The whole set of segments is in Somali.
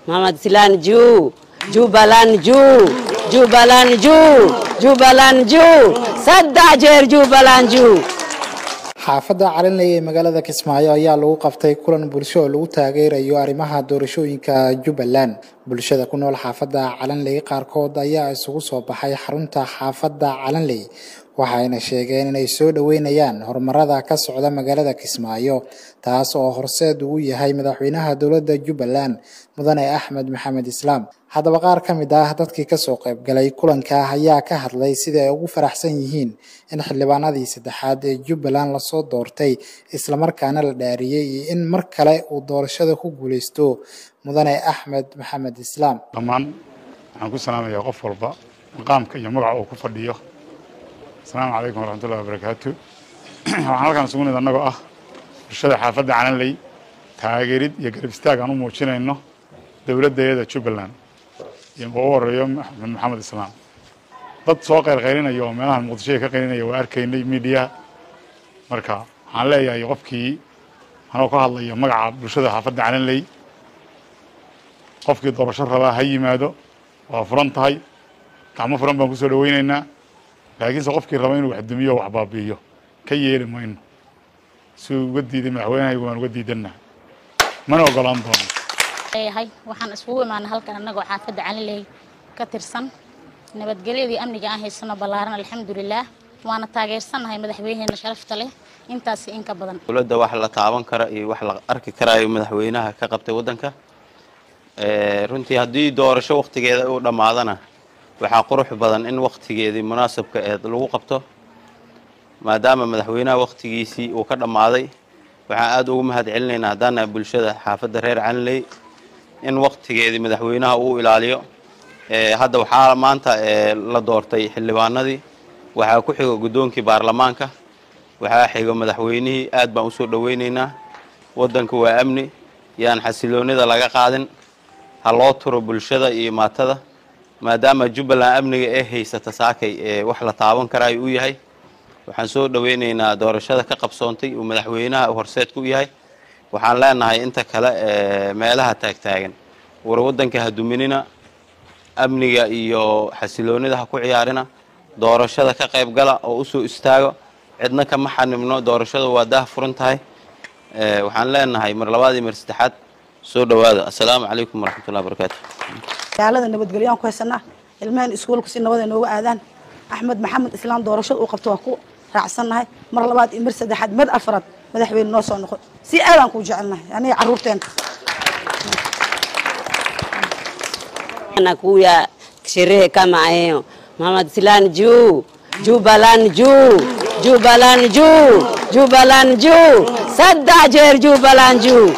محمد سلان جوبلان جو صدع جير جوبلان جو xaafadda Calanley ee magaalada Kismaayo ayaa lagu qabtay kulan bulsho oo lagu taageerayo arrimaha doorashooyinka Jubbaland. Bulshada ku nool xaafadda Calanley qaarkood ayaa isugu soo baxay xarunta xaafadda Calanley waxayna sheegeen inay soo dhaweynayaan horumarada ka socda magaalada Kismaayo taas oo horseed ugu yahay madaxweynaha dowladda Jubbaland mudane Axmed Maxamed Islaam. haddaba qaar ka mid ah dadkii ka soo qayb galay kulanka ayaa ka hadlay sida ay ugu faraxsan yihiin in xildhibaanadii saddexaad ee Jubbaland la soo doortay isla markaana la dhaariyay in mar kale uu doorashada ku guuleysto mudane Axmed Maxamed Islaam. Dhammaan waxaan ku salaamayaa qof walba maqaamka iyo magaca uu ku fadhiyo. Assalaamu calaykum waraxmatullaahi wabarakaatuh. Waxaan halkan isugu nimid annagoo ah bulshada xaafadda Calanley taageerid iyo garab istaag aan u muujinayno dowladda Jubbaland iyo ugu horeeyo Axmed Maxamed Islaam. dad soo qeyrqeyrinayo oo meelaha Muqdisho ka qeyrinayo waa arkaynay media marka waxaan leeyahay qofkii anoo ka hadlayo magaca bulshada xaafadda Calanley qofkii doorasho raba ha yimaado waa furan tahay gacmo furan baan ku soo dhaweynaynaa laakiin qofkii raba inuu wax dumiyo wax baabiyo ka yeeli mayno soo uga diiday madaxweynaha waan uga diidanaa mana ogolaan doono hay waxaan isugu imaanay halkan anagoo xaafadda Calanley ka tirsan nabadgelyadii amniga aan haysano balaaran alxamdulillah waana taageersanahay madaxweynaha sharafta leh intaas in ka badan dowladda wax la taaban kara iyo wax la arki karayo madaxweynaha ka qabtay wadanka runtii haddii doorasho waqtigeeda uu dhamaadana waxaa qurux badan in waqtigeedii munaasabka lagu qabto maadaama madaxweynaha waqtigiisii uu ka dhamaaday waxaan aad ugu mahad celinaynaa haddana bulshada xaafadda reer Calanley in waqtigeedii madaxweynaha uu ilaaliyo hadda waxaa maanta la doortay xildhibaanadii waxaa ku xigo gudoonkii baarlamaanka waxaa xigo madaxweynihii aad baan u soo dhaweynaynaa wadanku waa amni yaan xasiloonida laga qaadin ha loo turo bulshada iyo maatada maadaama Jubbaland amniga ee haysata saakay wax la taaban karaay uu yahay waxaan soo dhaweynaynaa doorashada ka qabsoontay uu madaxweynaha horseed ku yahay waxaan leenahay inta kale meelaha taagtaagan war wadanka haduminina amniga iyo xasiloonida ha ku ciyaarina doorashada ka qayb gala oo u soo istaago cidna kama xanibno doorashada waa daah furan tahay waxaan leenahay mar labaad iyo mar saddexaad soo dhawaada assalaamu calaykum waraxmatullaahi wabarakaatuh yaalada nabadgelyo ku haysanaa ilmahan iskuulka si nabad nooga aadaan Axmed Maxamed Islaam doorashada uu qabto waa ku raacsanahay mar labaad iyo mar saddexaad mar afraad madaxweyne noo soo noqon si aadan ku jecelnahay aniga caruurteen أنا كويا شريه كما عيو محمد سلان جوبلان جو صدع جير جوبلان جو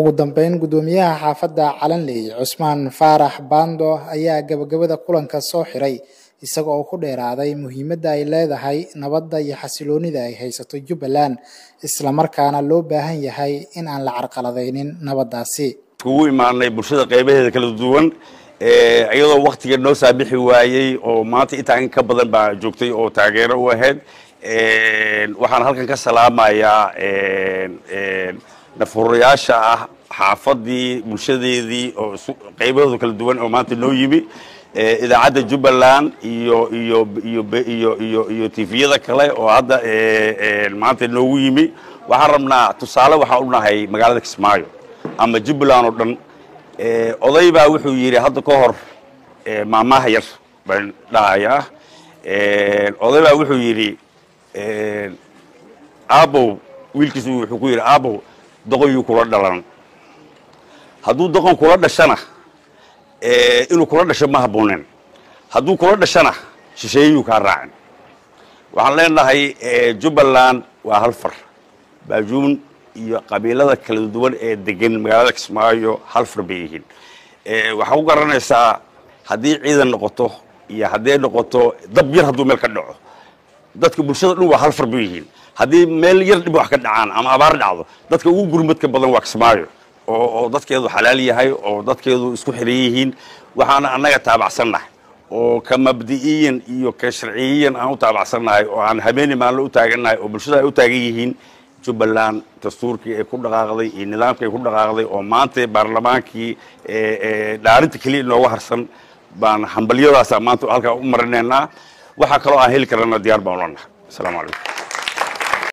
ugu dambeyn gudoomiyaha xaafadda Calanley Cusmaan Faarax Bando ayaa gabagabada kulanka soo xiray isagoo ku dheeraaday muhiimadda ay leedahay nabadda iyo xasiloonida ay haysato Jubbaland isla markaana loo baahan yahay in aan la carqaladeynin nabaddaasi ugu imaanay bulshada qaybaheeda kala duwan iyadoo waqtiga noo saabixi waayay oo maanta intaan ka badan baa joogtay oo taageero u ahayd waxaan halkan ka salaamayaa nafurayaasha ah xaafadii bulshadeedii oo qaybahooda kala duwan oo maanta noo yimi idaacadda Jubbaland iyo TV-yada kale oo hadda maanta noogu yimi waxaan rabnaa tusaale waxa u nahay magaalada Kismaayo ama Jubbaland oo dhan oday baa wuxuu yiri hadda ka hor maamaha yar baan dhaaya oday baa wuxuu yiri abo wiilkiisu wuxuu ku yiri abo doqoyu kula dhalan hadduu doqon kula dhashana inuu kula dhasho ma habboonin hadduu kula dhashana shisheeyuu ka raacin waxaan leenahay Jubbaland waa hal far baajuun iyo qabiilada kala duwan ee degan magaalada Kismaayo hal far bay yihiin waxa u garanaysaa haddii ciidan noqoto iyo haddii noqoto dab yar hadduu meel ka dhaco dadka bulshada dhan waa hal far bay yihiin haddii meel yar dhib wax ka dhacaan ama abaar dhacdo dadka ugu gurmadka badan waa Kismaayo oo dadkeedu xalaal yahay oo dadkeedu isku xiran yihiin waxaana annaga taabacsannahay oo ka mabdi'iyan iyo ka sharciyan aan u taabacsannahay oo aan habeen maalin u taagannahay oo bulshada ay u taagan yihiin jubbaland dastuurkii ay ku dhaqaaqday iyo nidaamkii ay ku dhaqaaqday oo maanta baarlamaankii dhaarinta keliya inooga harsan baan hambalyadaas maanta halkaa u marinaynaa waxaa kaloo aan heli karana diyaar baan u lanahay asalaamu calaykum